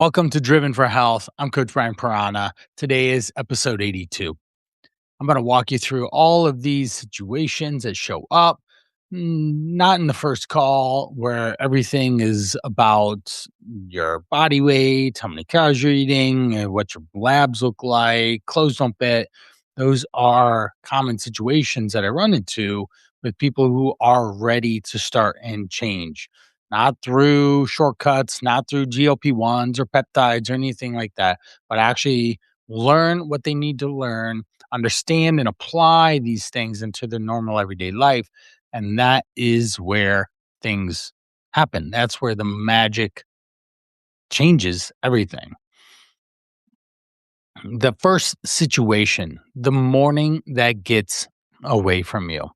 Welcome to Driven for Health. I'm Coach Brian Parana. Today is episode 82. I'm going to walk you through all of these situations that show up, not in the first call where everything is about your body weight, how many calories you're eating, and what your labs look like, clothes don't fit. Those are common situations that I run into with people who are ready to start and change, not through shortcuts, not through GLP-1s or peptides or anything like that, but actually learn what they need to learn, understand and apply these things into their normal everyday life. And that is where things happen. That's where the magic changes everything. The first situation, the morning that gets away from you.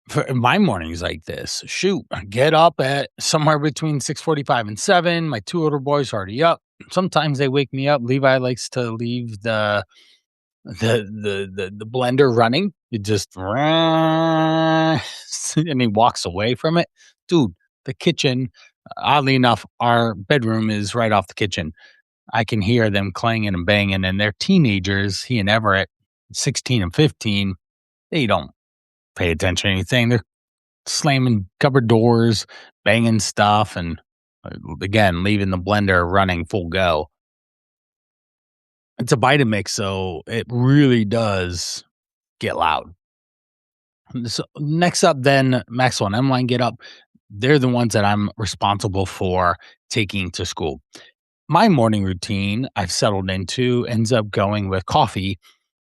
For my mornings like this, shoot, I get up at somewhere between 6:45 and 7. My two older boys are already up. Sometimes they wake me up. Levi likes to leave the blender running. It just and he walks away from it. Dude, the kitchen, oddly enough, our bedroom is right off the kitchen. I can hear them clanging and banging, and they're teenagers. He and Everett, 16 and 15, they don't pay attention to anything. They're slamming cupboard doors, banging stuff, and again, leaving the blender running full go. It's a Vitamix, so it really does get loud. So next up, then Maxwell and Emmeline get up. They're the ones that I'm responsible for taking to school. My morning routine I've settled into ends up going with coffee,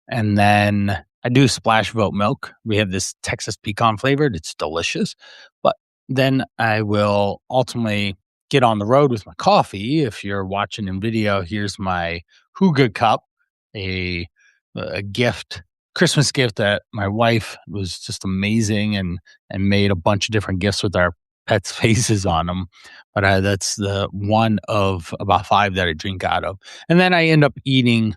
and then I do splash of oat milk. We have this Texas pecan flavored. It's delicious. But then I will ultimately get on the road with my coffee. If you're watching in video, here's my Huga cup, a a gift, Christmas gift that my wife was just amazing and made a bunch of different gifts with our pets' faces on them. But that's the one of about five that I drink out of. And then I end up eating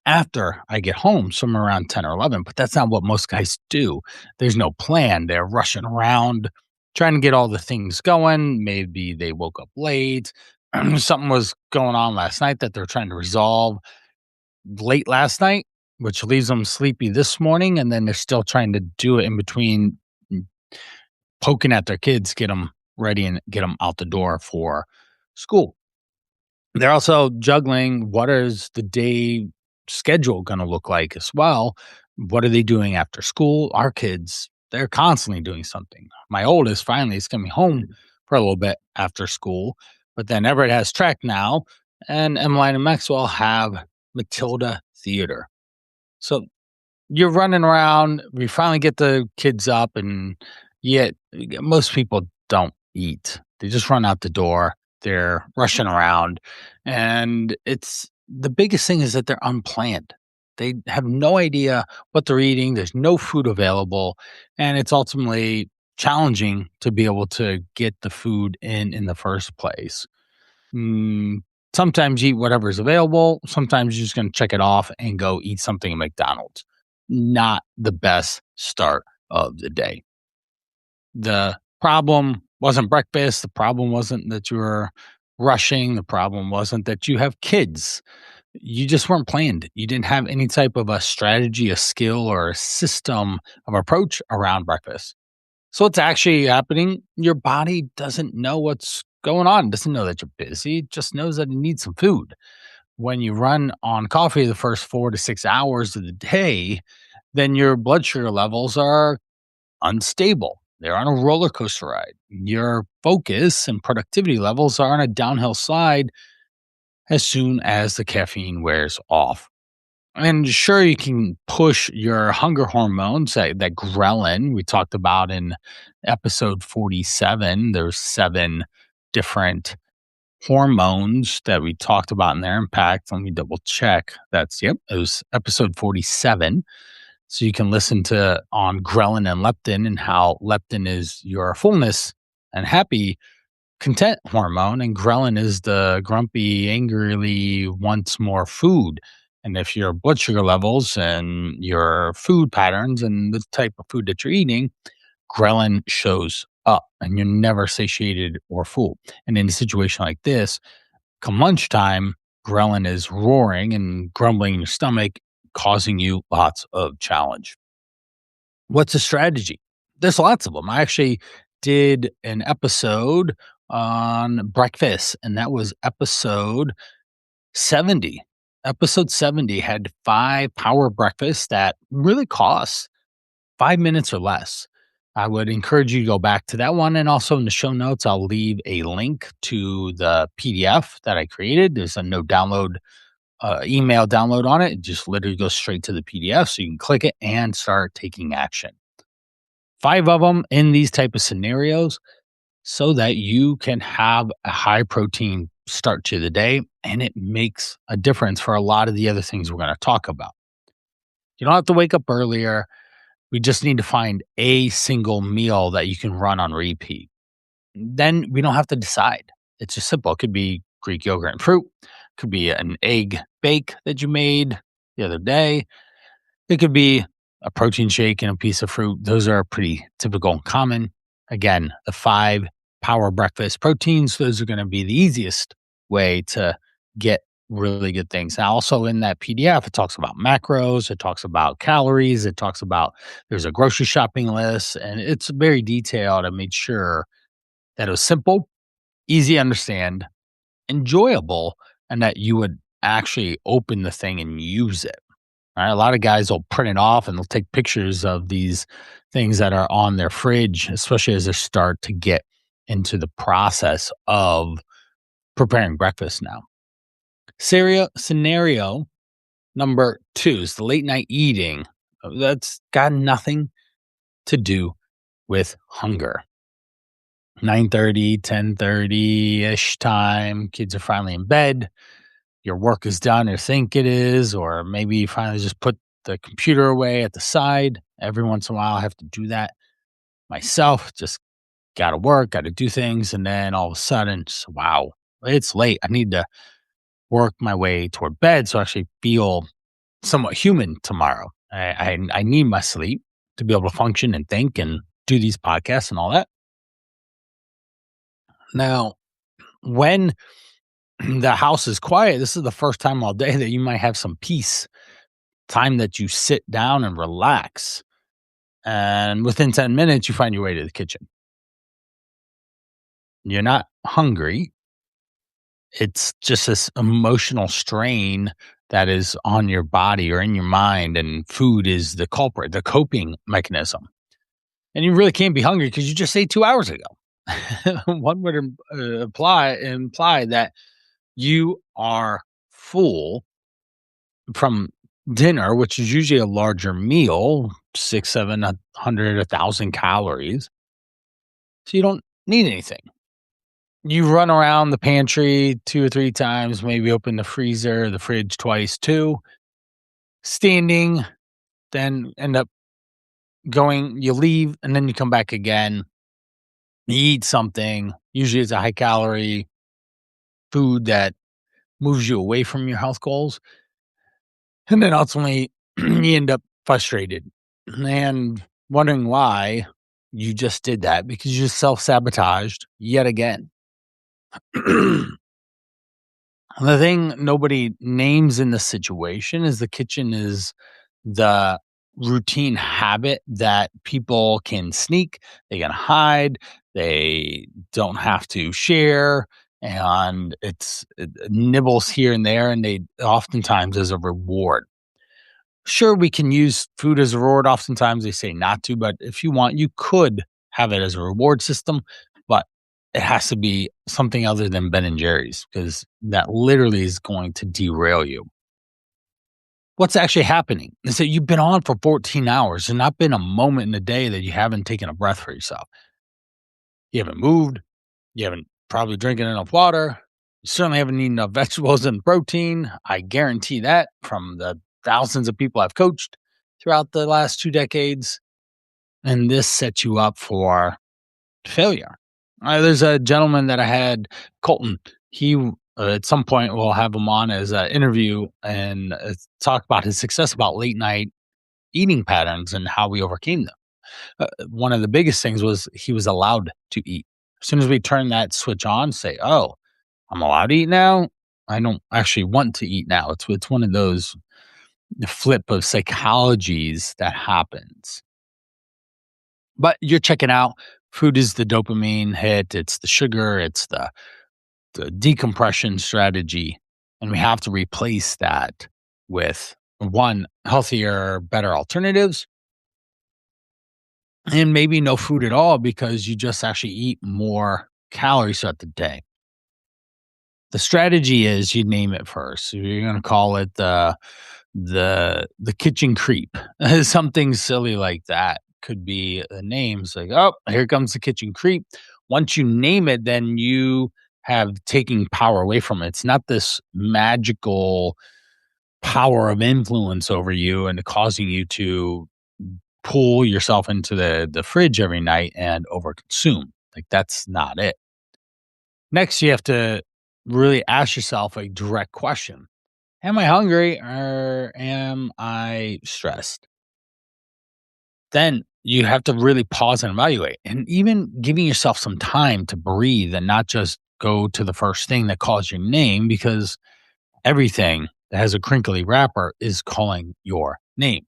after I get home, somewhere around 10 or 11, but that's not what most guys do. There's no plan. They're rushing around, trying to get all the things going. Maybe they woke up late. Something was going on last night that they're trying to resolve late last night, which leaves them sleepy this morning. And then they're still trying to do it in between, mm, poking at their kids, get them ready and get them out the door for school. They're also juggling what is the day schedule gonna look like as well. What are they doing after school? Our kids, they're constantly doing something. My oldest finally is coming home for a little bit after school, but then Everett has track now, and Emmeline and Maxwell have Matilda theater. So you're running around, we finally get the kids up, and yet most people don't eat. They just run out the door. They're rushing around, and it's the biggest thing is that they're unplanned. They have no idea what they're eating. There's no food available, and it's ultimately challenging to be able to get the food in the first place. Mm, Sometimes you eat whatever's available. Sometimes you're just going to check it off and go eat something at McDonald's. Not the best start of the day. The problem wasn't breakfast. The problem wasn't that you were rushing. The problem wasn't that you have kids. You just weren't planned. You didn't have any type of a strategy, a skill, or a system of approach around breakfast. So what's actually happening? Your body doesn't know what's going on. It doesn't know that you're busy. It just knows that it needs some food. When you run on coffee the first 4 to 6 hours of the day, then your blood sugar levels are unstable. They're on a roller coaster ride. Your focus and productivity levels are on a downhill slide as soon as the caffeine wears off. And sure, you can push your hunger hormones, that ghrelin we talked about in episode 47. There's 7 different hormones that we talked about in their impact. Let me double check. It was episode 47. So you can listen to on ghrelin and leptin and how leptin is your fullness and happy content hormone, and ghrelin is the grumpy, angrily wants more food. And if your blood sugar levels and your food patterns and the type of food that you're eating, ghrelin shows up and you're never satiated or full. And in a situation like this, Come lunchtime, ghrelin is roaring and grumbling in your stomach, causing you lots of challenge. What's a strategy? There's lots of them. I actually did an episode on breakfast, and that was episode 70. Episode 70 had 5 power breakfasts that really cost 5 minutes or less. I would encourage you to go back to that one, and also in the show notes, I'll leave a link to the PDF that I created. There's a no download, email download on it. It just literally goes straight to the PDF, so you can click it and start taking action. 5 of them in these type of scenarios so that you can have a high protein start to the day, and it makes a difference for a lot of the other things we're going to talk about. You don't have to wake up earlier. We just need to find a single meal that you can run on repeat. Then we don't have to decide. It's just simple. It could be Greek yogurt and fruit. It could be an egg bake that you made the other day. It could be a protein shake and a piece of fruit. Those are pretty typical and common. Again, the 5 power breakfast proteins, those are going to be the easiest way to get really good things. Now, also in that PDF, it talks about macros, it talks about calories, it talks about there's a grocery shopping list, and it's very detailed. I made sure that it was simple, easy to understand, enjoyable, and that you would actually open the thing and use it. All right, a lot of guys will print it off and they'll take pictures of these things that are on their fridge, especially as they start to get into the process of preparing breakfast now. Scenario number 2 is the late night eating. That's got nothing to do with hunger. 9:30, 10:30-ish time, kids are finally in bed. Your work is done or think it is, or maybe you finally just put the computer away at the side. Every once in a while, I have to do that myself. Just got to work, got to do things. And then all of a sudden, wow, it's late. I need to work my way toward bed so I actually feel somewhat human tomorrow. I need my sleep to be able to function and think and do these podcasts and all that. Now, when the house is quiet, this is the first time all day that you might have some peace, time that you sit down and relax. And within 10 minutes, you find your way to the kitchen. You're not hungry. It's just this emotional strain that is on your body or in your mind, and food is the culprit, the coping mechanism. And you really can't be hungry because you just ate 2 hours ago. One would imply that you are full from dinner, which is usually a larger meal, 6, 700, 1,000 calories. So you don't need anything. You run around the pantry 2 or 3 times, maybe open the freezer, the fridge twice too, standing, then end up going, you leave, and then you come back again. You eat something. Usually it's a high calorie food that moves you away from your health goals. And then ultimately you end up frustrated and wondering why you just did that, because you just self-sabotaged yet again. The thing nobody names in the situation is the kitchen is the routine habit that people can sneak, they can hide, they don't have to share, and it nibbles here and there, and they oftentimes as a reward. Sure, we can use food as a reward. Oftentimes they say not to, but if you want, you could have it as a reward system, but it has to be something other than Ben and Jerry's, because that literally is going to derail you. What's actually happening is that you've been on for 14 hours and not been a moment in the day that you haven't taken a breath for yourself. You haven't moved. You haven't probably drinking enough water. You certainly haven't eaten enough vegetables and protein. I guarantee that from the thousands of people I've coached throughout the last 2 decades. And this sets you up for failure. There's a gentleman that I had, Colton. He, at some point, we'll have him on as an interview and talk about his success about late night eating patterns and how we overcame them. One of the biggest things was he was allowed to eat. As soon as we turn that switch on, say, oh, I'm allowed to eat now. I don't actually want to eat now. It's one of those flip of psychologies that happens. But you're checking out. Food is the dopamine hit. It's the sugar. It's the decompression strategy, and we have to replace that with one healthier, better alternatives, and maybe no food at all because you just actually eat more calories throughout the day. The strategy is you name it first. So you're going to call it the kitchen creep, something silly like that. Could be a name. It's like, oh, here comes the kitchen creep. Once you name it, then you have taken power away from it. It's not this magical power of influence over you and causing you to pull yourself into the fridge every night and overconsume. Like that's not it. Next, you have to really ask yourself a direct question. Am I hungry or am I stressed? Then you have to really pause and evaluate, and even giving yourself some time to breathe and not just go to the first thing that calls your name because everything that has a crinkly wrapper is calling your name.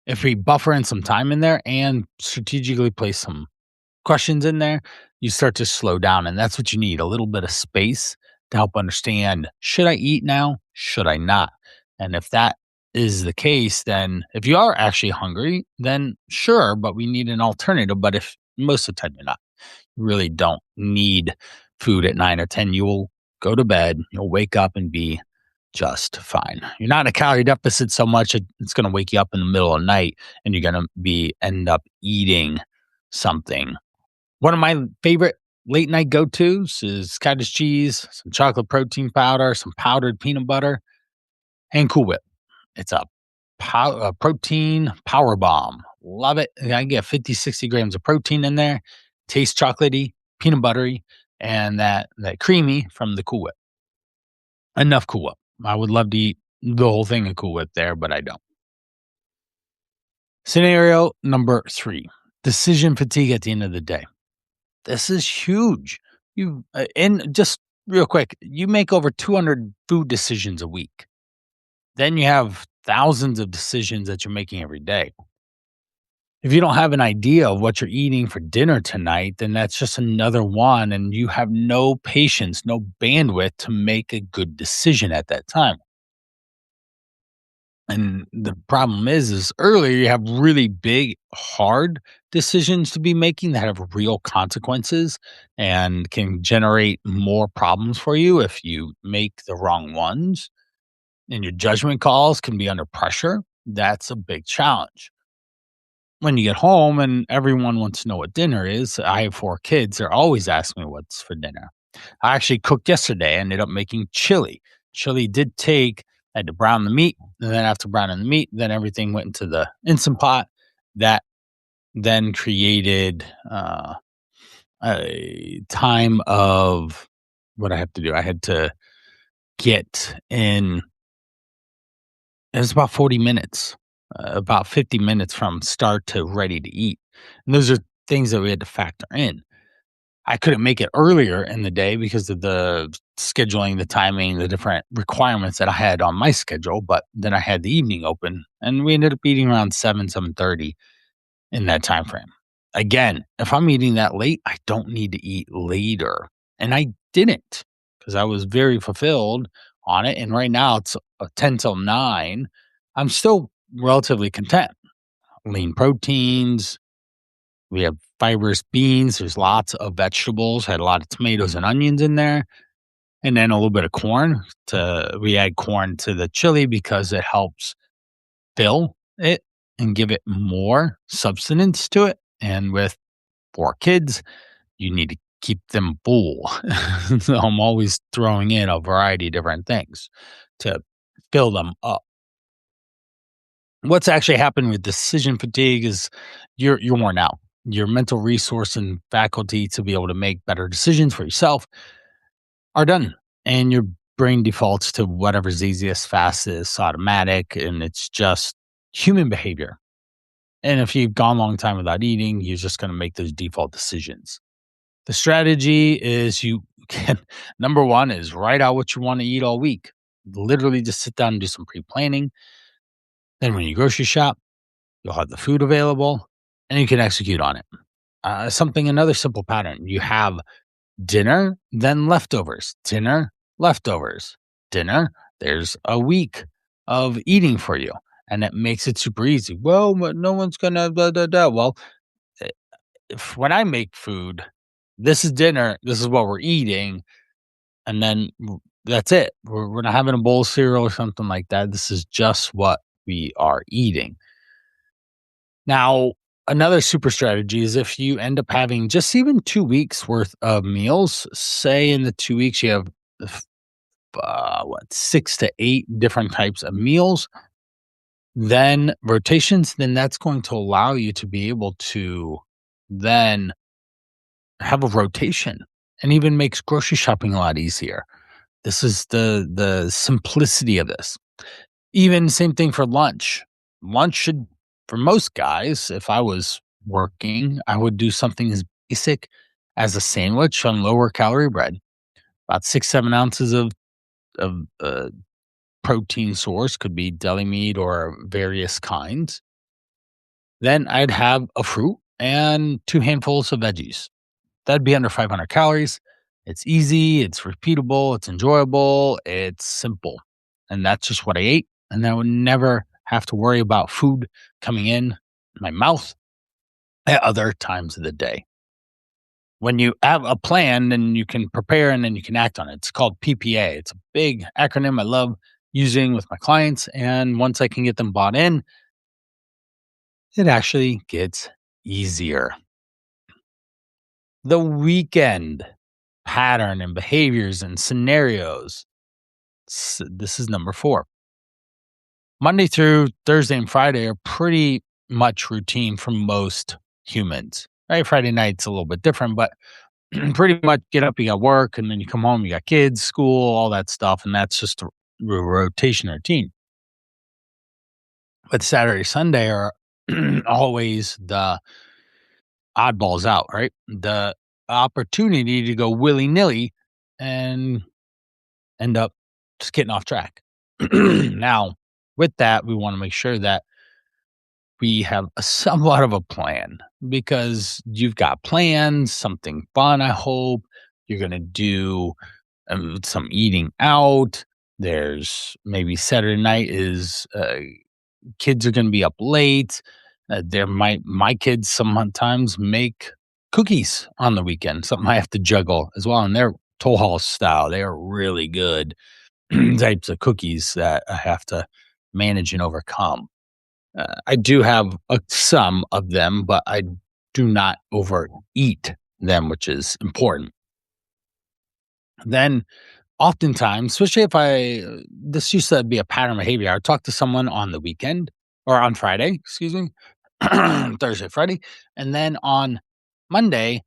If we buffer in some time in there and strategically place some questions in there, you start to slow down. And that's what you need, a little bit of space to help understand, should I eat now? Should I not? And if that is the case, then if you are actually hungry, then sure, but we need an alternative. But if most of the time you're not, you really don't need food at 9 or 10, you will go to bed, you'll wake up and be just fine. You're not in a calorie deficit so much, it's going to wake you up in the middle of the night and you're going to end up eating something. One of my favorite late night go-tos is cottage cheese, some chocolate protein powder, some powdered peanut butter, and Cool Whip. It's a protein power bomb. Love it. I get 50, 60 grams of protein in there. Tastes chocolatey, peanut buttery, and that creamy from the Cool Whip. Enough Cool Whip. I would love to eat the whole thing of Cool Whip there, but I don't. Scenario number 3, decision fatigue at the end of the day. This is huge. And just real quick, you make over 200 food decisions a week. Then you have thousands of decisions that you're making every day. If you don't have an idea of what you're eating for dinner tonight, then that's just another one, and you have no patience, no bandwidth to make a good decision at that time. And the problem is earlier you have really big, hard decisions to be making that have real consequences and can generate more problems for you if you make the wrong ones. And your judgment calls can be under pressure. That's a big challenge. When you get home and everyone wants to know what dinner is, I have 4 kids. They're always asking me what's for dinner. I actually cooked yesterday. I ended up making chili. Chili did take, I had to brown the meat. And then after browning the meat, then everything went into the Instant Pot. That then created a time of what I have to do. I had to get in, it was about 40 minutes, about 50 minutes from start to ready to eat. And those are things that we had to factor in. I couldn't make it earlier in the day because of the scheduling, the timing, the different requirements that I had on my schedule, but then I had the evening open and we ended up eating around 7:30 in that time frame. Again, if I'm eating that late, I don't need to eat later. And I didn't because I was very fulfilled on it. And right now it's 10 till 9. I'm still relatively content. Lean proteins, we have fibrous beans. There's lots of vegetables. Had a lot of tomatoes and onions in there, and then a little bit of corn. We add corn to the chili because it helps fill it and give it more substance to it. And with 4 kids, you need to keep them full. So I'm always throwing in a variety of different things to fill them up. What's actually happened with decision fatigue is you're worn out. Your mental resource and faculty to be able to make better decisions for yourself are done. And your brain defaults to whatever's easiest, fastest, automatic, and it's just human behavior. And if you've gone a long time without eating, you're just going to make those default decisions. The strategy is you can number one is write out what you want to eat all week. Literally just sit down and do some pre-planning. Then when you grocery shop, you'll have the food available and you can execute on it. Another simple pattern. You have dinner, then leftovers, dinner, leftovers, dinner. There's a week of eating for you. And it makes it super easy. Well, but no one's gonna blah, blah, blah. Well, eh, if when I make food, this is dinner, this is what we're eating, and then that's it. We're not having a bowl of cereal or something like that. This is just what we are eating. Now, another super strategy is if you end up having just even 2 weeks worth of meals, say in the 2 weeks you have 6 to 8 different types of meals, then rotations, then that's going to allow you to be able to then have a rotation and even makes grocery shopping a lot easier. This is the simplicity of this. Even same thing for lunch. Lunch should, for most guys, if I was working, I would do something as basic as a sandwich on lower calorie bread, about 6, 7 ounces of protein source, could be deli meat or various kinds. Then I'd have a fruit and 2 handfuls of veggies. That'd be under 500 calories. It's easy, it's repeatable, it's enjoyable, it's simple. And that's just what I ate. And I would never have to worry about food coming in my mouth at other times of the day. When you have a plan, then you can prepare and then you can act on it. It's called PPA. It's a big acronym I love using with my clients. And once I can get them bought in, it actually gets easier. The weekend pattern and behaviors and scenarios. This is number 4. Monday through Thursday and Friday are pretty much routine for most humans. Right? Friday night's a little bit different, but pretty much get up, you got work, and then you come home, you got kids, school, all that stuff, and that's just a rotation routine. But Saturday, Sunday are always the oddballs out, right? The opportunity to go willy nilly and end up just getting off track. Now, with that, we want to make sure that we have a somewhat of a plan because you've got plans, something fun, I hope. You're going to do some eating out. There's maybe Saturday night is kids are going to be up late. My kids sometimes make cookies on the weekend, something I have to juggle as well. And they're Toll House style. They are really good types of cookies that I have to manage and overcome. I do have some of them, but I do not overeat them, which is important. Then, oftentimes, especially if this used to be a pattern behavior, I would talk to someone on the weekend or on Friday, excuse me, Thursday, Friday, and then on Monday,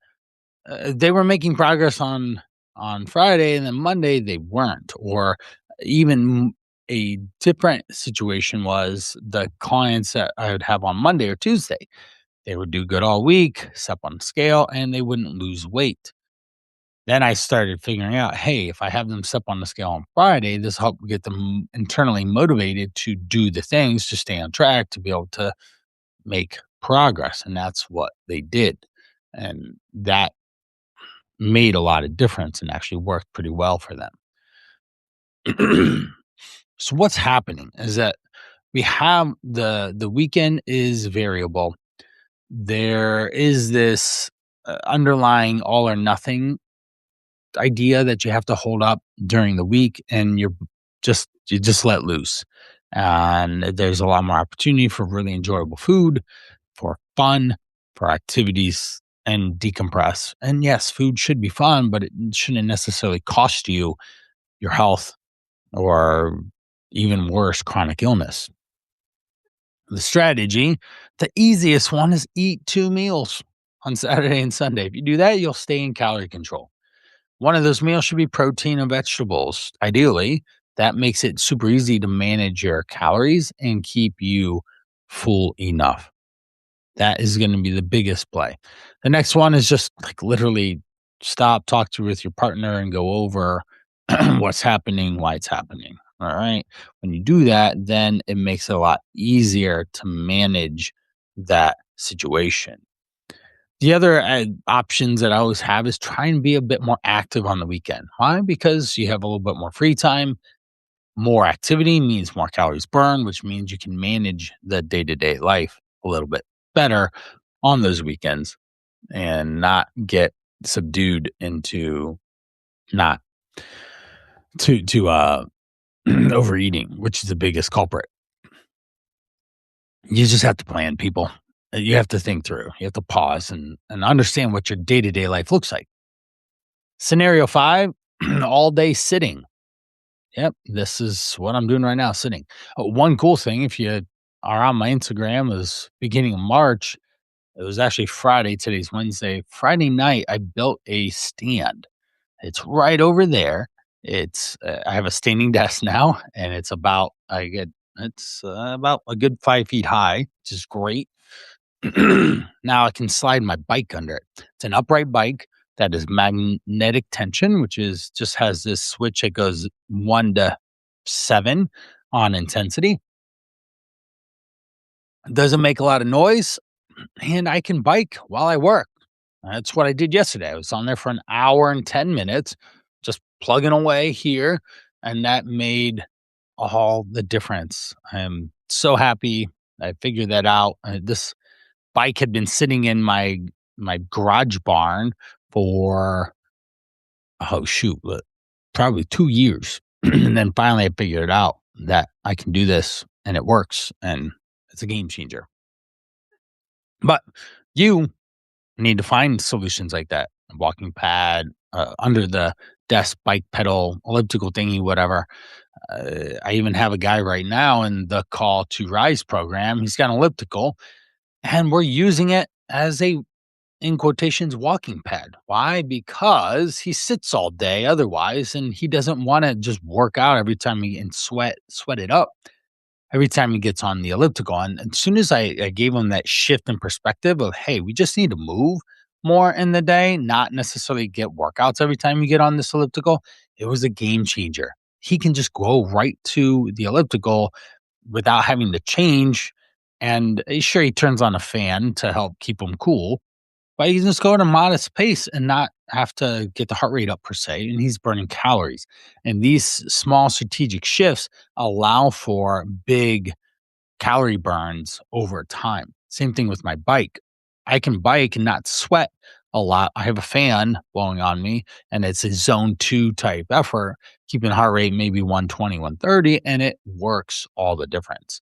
they were making progress on Friday, and then Monday they weren't. Or even a different situation was the clients that I would have on Monday or Tuesday. They would do good all week, step on the scale, and they wouldn't lose weight. Then I started figuring out, hey, if I have them step on the scale on Friday, this help get them internally motivated to do the things to stay on track to be able to make progress. And that's what they did. And that made a lot of difference and actually worked pretty well for them. So what's happening is that we have the weekend is variable. There is this underlying all or nothing idea that you have to hold up during the week, and you just let loose. And there's a lot more opportunity for really enjoyable food, for fun, for activities, and decompress. And yes, food should be fun, but it shouldn't necessarily cost you your health or even worse, chronic illness. The strategy, the easiest one is eat 2 meals on Saturday and Sunday. If you do that, you'll stay in calorie control. One of those meals should be protein and vegetables. Ideally, that makes it super easy to manage your calories and keep you full enough. That is going to be the biggest play. The next one is just like literally Stop, talk to with your partner, and go over what's happening, why it's happening. All right. When you do that, then it makes it a lot easier to manage that situation. The other options that I always have is try and be a bit more active on the weekend. Why? Because you have a little bit more free time. More activity means more calories burned, which means you can manage the day to day life a little bit better on those weekends and not get subdued into not to overeating, which is the biggest culprit. You just have to plan, people. You have to think through. You have to pause and understand what your day to day life looks like. Scenario 5, all day sitting. Yep, this is what I'm doing right now, sitting. One cool thing, if you are on my Instagram, is beginning of March. It was actually Friday. Today's Wednesday. Friday night, I built a stand. It's right over there. I have a standing desk now, and it's about a good 5 feet high, which is great. Now I can slide my bike under it. It's an upright bike that is magnetic tension, which is just has this switch that goes 1 to 7 on intensity. It doesn't make a lot of noise, and I can bike while I work. That's what I did yesterday. I was on there for an hour and 10 minutes, just plugging away here, and that made all the difference. I am so happy I figured that out. This bike had been sitting in my garage barn for, oh shoot, probably 2 years. And then finally I figured it out that I can do this and it works and it's a game changer. But you need to find solutions like that. A walking pad, under the desk bike pedal, elliptical thingy, whatever. I even have a guy right now in the Call to Rise program. He's got an elliptical and we're using it as a, in quotations, walking pad. Why? Because he sits all day otherwise, and he doesn't want to just work out every time he and sweat it up every time he gets on the elliptical. And as soon as I gave him that shift in perspective of, hey, we just need to move more in the day, not necessarily get workouts every time you get on this elliptical, it was a game changer. He can just go right to the elliptical without having to change. And sure, he turns on a fan to help keep him cool, but he can just go at a modest pace and not have to get the heart rate up per se. And he's burning calories. And these small strategic shifts allow for big calorie burns over time. Same thing with my bike. I can bike and not sweat a lot. I have a fan blowing on me and it's a zone 2 type effort, keeping heart rate maybe 120, 130, and it works all the difference.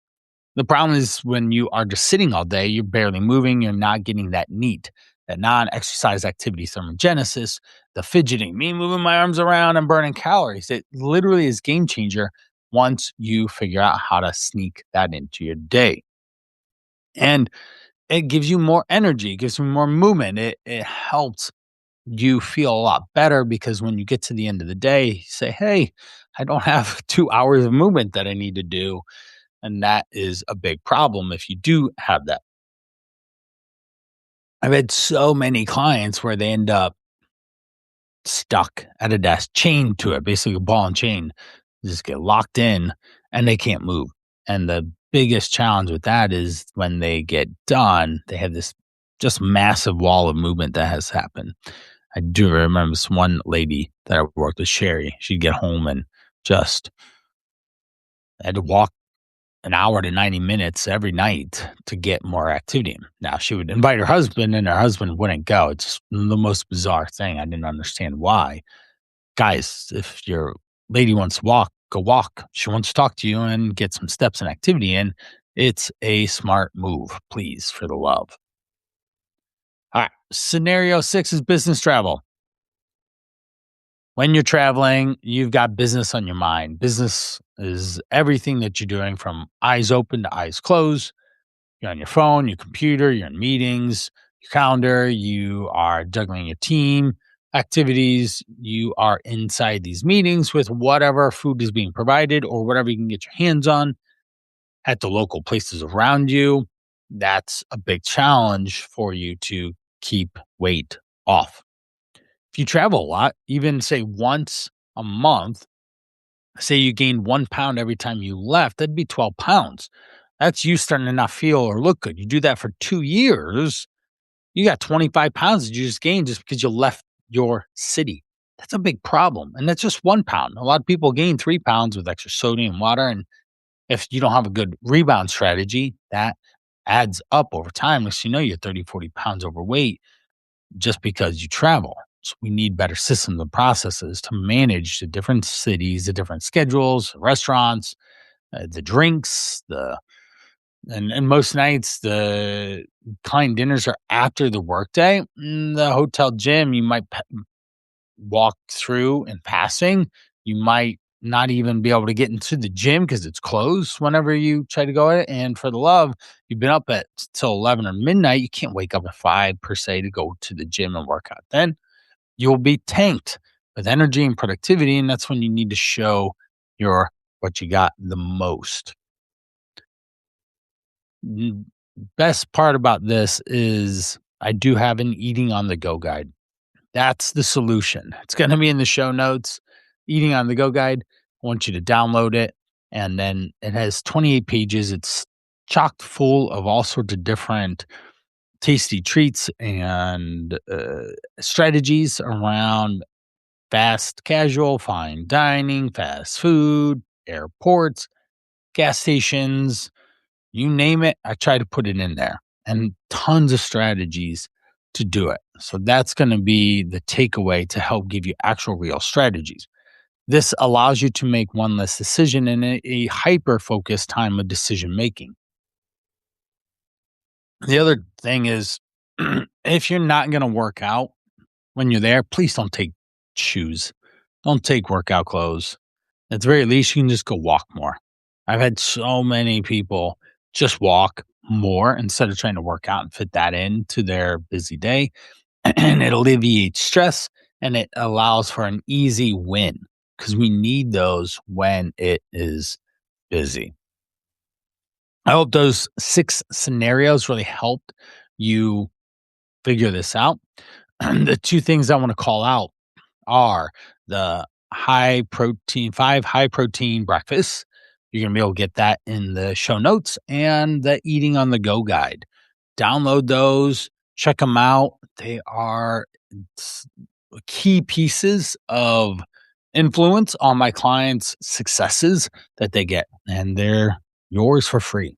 The problem is when you are just sitting all day, you're barely moving, you're not getting that NEAT, that non-exercise activity thermogenesis, the fidgeting, me moving my arms around and burning calories. It literally is game changer once you figure out how to sneak that into your day. And it gives you more energy, it gives you more movement. It helps you feel a lot better because when you get to the end of the day, you say, hey, I don't have 2 hours of movement that I need to do. And that is a big problem if you do have that. I've had so many clients where they end up stuck at a desk, chained to it, basically a ball and chain, just get locked in and they can't move. And the biggest challenge with that is when they get done, they have this just massive wall of movement that has happened. I do remember this one lady that I worked with, Sherry. She'd get home and just had to walk an hour to 90 minutes every night to get more activity. Now, she would invite her husband, and her husband wouldn't go. It's the most bizarre thing. I didn't understand why. Guys, if your lady wants to walk, go walk. She wants to talk to you and get some steps and activity in. It's a smart move, please, for the love. All right. Scenario 6 is business travel. When you're traveling, you've got business on your mind. Business is everything that you're doing from eyes open to eyes closed. You're on your phone, your computer, you're in meetings, your calendar, you are juggling your team activities, you are inside these meetings with whatever food is being provided or whatever you can get your hands on at the local places around you. That's a big challenge for you to keep weight off. If you travel a lot, even say once a month, say you gained 1 pound every time you left, that'd be 12 pounds. That's you starting to not feel or look good. You do that for 2 years, you got 25 pounds that you just gained just because you left your city. That's a big problem. And that's just 1 pound. A lot of people gain 3 pounds with extra sodium and water. And if you don't have a good rebound strategy, that adds up over time. Next, you're 30, 40 pounds overweight just because you travel. So we need better systems and processes to manage the different cities, the different schedules, restaurants, the drinks, and most nights the client dinners are after the workday. The hotel gym you might walk through in passing. You might not even be able to get into the gym because it's closed whenever you try to go at it. And for the love, you've been up at till 11 or midnight. You can't wake up at 5 per se to go to the gym and work out. Then you'll be tanked with energy and productivity. And that's when you need to show your what you got the most. Best part about this is I do have an eating on the go guide. That's the solution. It's going to be in the show notes. Eating on the go guide. I want you to download it. And then it has 28 pages. It's chocked full of all sorts of different tasty treats and strategies around fast casual, fine dining, fast food, airports, gas stations, you name it, I try to put it in there and tons of strategies to do it. So that's going to be the takeaway to help give you actual real strategies. This allows you to make one less decision in a hyper focused time of decision making. The other thing is, if you're not going to work out when you're there, please don't take shoes. Don't take workout clothes. At the very least, you can just go walk more. I've had so many people just walk more instead of trying to work out and fit that into their busy day. And it alleviates stress and it allows for an easy win because we need those when it is busy. I hope those 6 scenarios really helped you figure this out. The 2 things I want to call out are the 5 high protein breakfasts. You're going to be able to get that in the show notes and the eating on the go guide. Download those, check them out. They are key pieces of influence on my clients' successes that they get, and they're yours for free.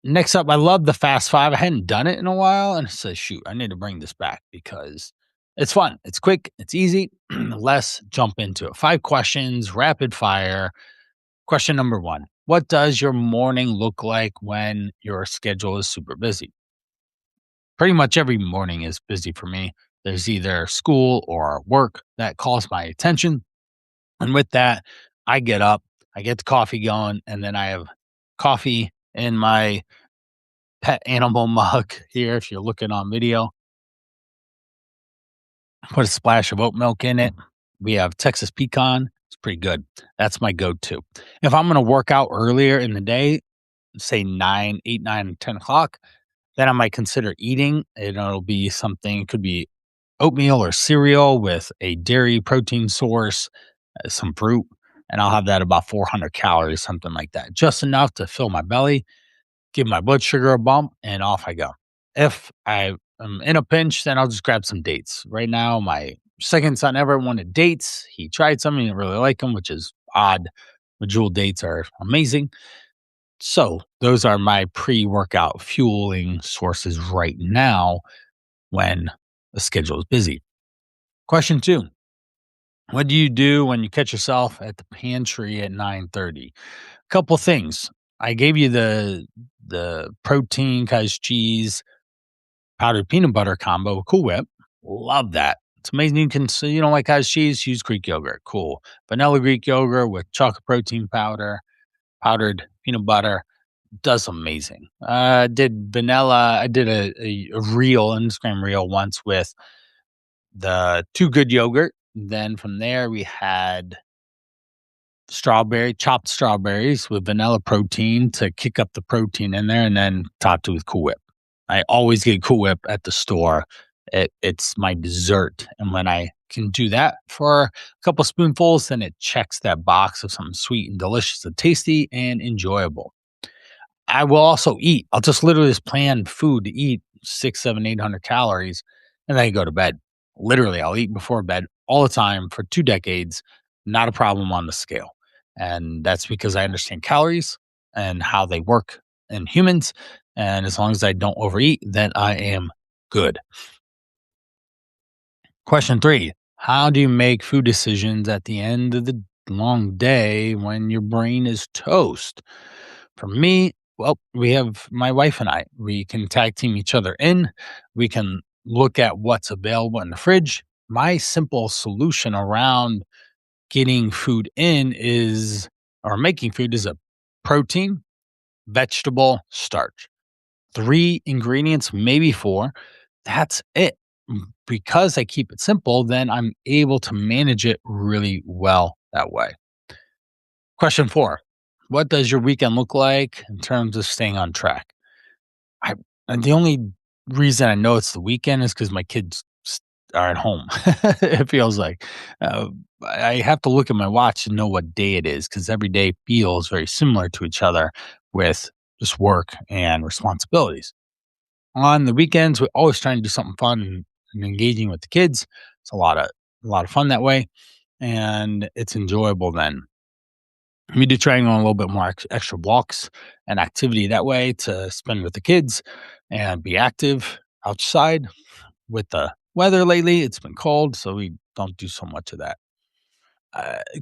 Next up, I love the Fast Five. I hadn't done it in a while, and I said, shoot, I need to bring this back because it's fun. It's quick. It's easy. Let's jump into it. 5 questions, rapid fire. Question number 1. What does your morning look like when your schedule is super busy? Pretty much every morning is busy for me. There's either school or work that calls my attention. And with that, I get up, I get the coffee going, and then I have coffee in my pet animal mug here. If you're looking on video, put a splash of oat milk in it. We have Texas pecan. It's pretty good. That's my go-to. If I'm going to work out earlier in the day, say 8, 9, 10 o'clock, then I might consider eating. It'll be something, it could be oatmeal or cereal with a dairy protein source, some fruit, and I'll have that about 400 calories, something like that. Just enough to fill my belly, give my blood sugar a bump, and off I go. If I am in a pinch, then I'll just grab some dates. Right now, my second son ever wanted dates. He tried some, he didn't really like them, which is odd. Medjool dates are amazing. So those are my pre-workout fueling sources right now when the schedule is busy. Question 2. What do you do when you catch yourself at the pantry at 9:30? Couple things. I gave you the protein, cottage cheese, powdered peanut butter combo with Cool Whip. Love that. It's amazing. You don't like cottage cheese, use Greek yogurt. Cool. Vanilla Greek yogurt with chocolate protein powder, powdered peanut butter. Does amazing. Did vanilla. I did a reel, Instagram reel once with the Too Good yogurt. Then from there we had chopped strawberries with vanilla protein to kick up the protein in there, and then topped it with Cool Whip. I always get Cool Whip at the store. It's my dessert, and when I can do that for a couple spoonfuls, then it checks that box of something sweet and delicious and tasty and enjoyable. I will also eat. I'll just literally just plan food to eat 6, 7, 800 calories, and then I go to bed. Literally, I'll eat before bed all the time for 2 decades, not a problem on the scale. And that's because I understand calories and how they work in humans. And as long as I don't overeat, then I am good. Question 3. How do you make food decisions at the end of the long day when your brain is toast? For me, well, we have my wife and I. We can tag team each other in. We can look at what's available in the fridge. My simple solution around getting food in is, or making food is, a protein, vegetable, starch. 3 ingredients, maybe 4. That's it. Because I keep it simple, then I'm able to manage it really well that way. Question 4. What does your weekend look like in terms of staying on track? I and the only reason I know it's the weekend is because my are at home. It feels like. Uh, I have to look at my watch to know what day it is because every day feels very similar to each other with just work and responsibilities. On the weekends, we're always trying to do something fun and engaging with the kids. It's a lot of fun that way, and it's enjoyable then. We do try and go on a little bit more extra walks and activity that way to spend with the kids and be active outside. With the weather lately, it's been cold, so we don't do so much of that.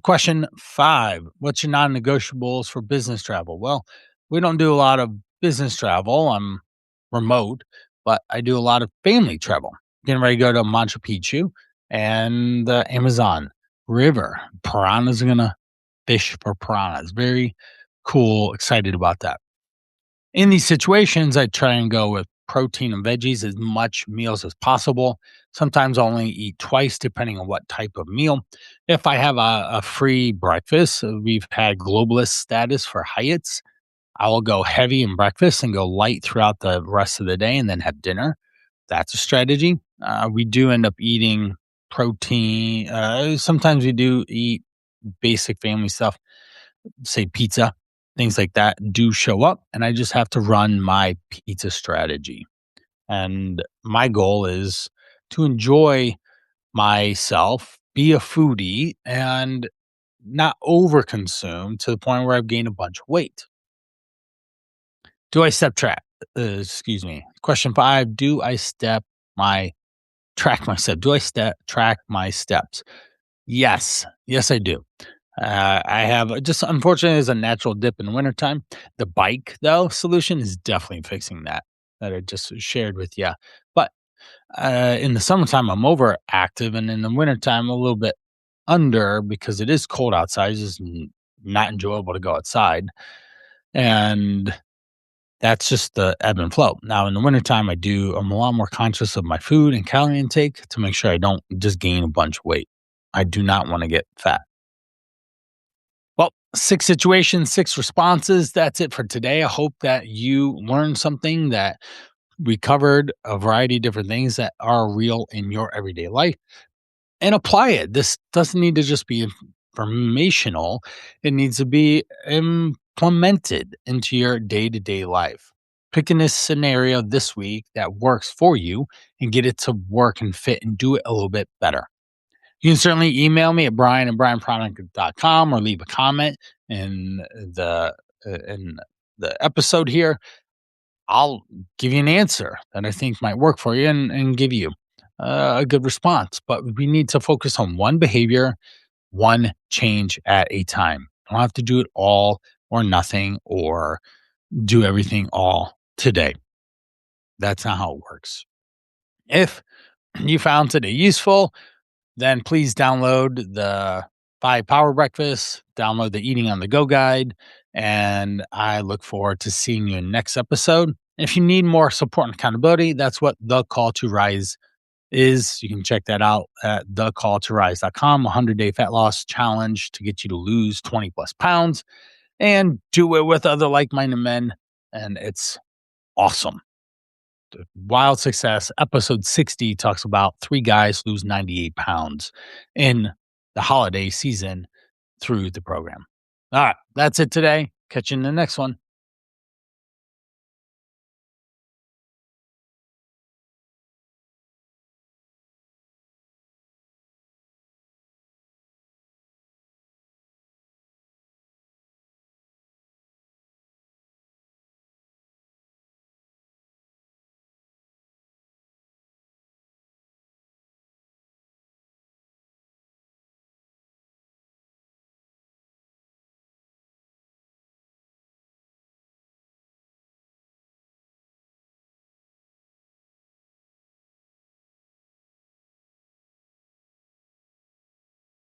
Question 5. What's your non negotiables for business travel? Well, we don't do a lot of business travel. I'm remote, but I do a lot of family travel. Getting ready to go to Machu Picchu and the Amazon River. Piranhas are going to fish for piranhas. Very cool. Excited about that. In these situations, I try and go with protein and veggies as much meals as possible. Sometimes I only eat twice, depending on what type of meal. If I have a free breakfast, we've had globalist status for Hyatt's. I will go heavy in breakfast and go light throughout the rest of the day and then have dinner. That's a strategy. We do end up eating protein. Sometimes we do eat basic family stuff, say pizza, things like that do show up. And I just have to run my pizza strategy. And my goal is to enjoy myself, be a foodie, and not overconsume to the point where I've gained a bunch of weight. Do I step track? Excuse me. Question 5. Do I step my track my step? Do I step track my steps? Yes. Yes, I do. I have just unfortunately there's a natural dip in the wintertime. The bike though solution is definitely fixing that I just shared with you. But in the summertime I'm overactive, and in the wintertime a little bit under because it is cold outside. It's just not enjoyable to go outside, and that's just the ebb and flow. Now in the wintertime I'm a lot more conscious of my food and calorie intake to make sure I don't just gain a bunch of weight. I do not want to get fat. Well, 6 situations, 6 responses. That's it for today. I hope that you learned something, that we covered a variety of different things that are real in your everyday life, and apply it. This doesn't need to just be informational, it needs to be implemented into your day to day life. Pick in this scenario this week that works for you and get it to work and fit and do it a little bit better. You can certainly email me at brian@brianparana.com or leave a comment in the episode here. I'll give you an answer that I think might work for you and give you a good response. But we need to focus on one behavior, one change at a time. You don't have to do it all or nothing or do everything all today. That's not how it works. If you found today useful, then please download the 5 Power Breakfast, download the Eating on the Go guide, and I look forward to seeing you in next episode. If you need more support and accountability, that's what The Call to Rise is. You can check that out at thecalltorise.com, a 100-day fat loss challenge to get you to lose 20 plus pounds and do it with other like-minded men. And it's awesome. Wild success. Episode 60 talks about 3 guys lose 98 pounds in the holiday season through the program. All right, that's it today. Catch you in the next one.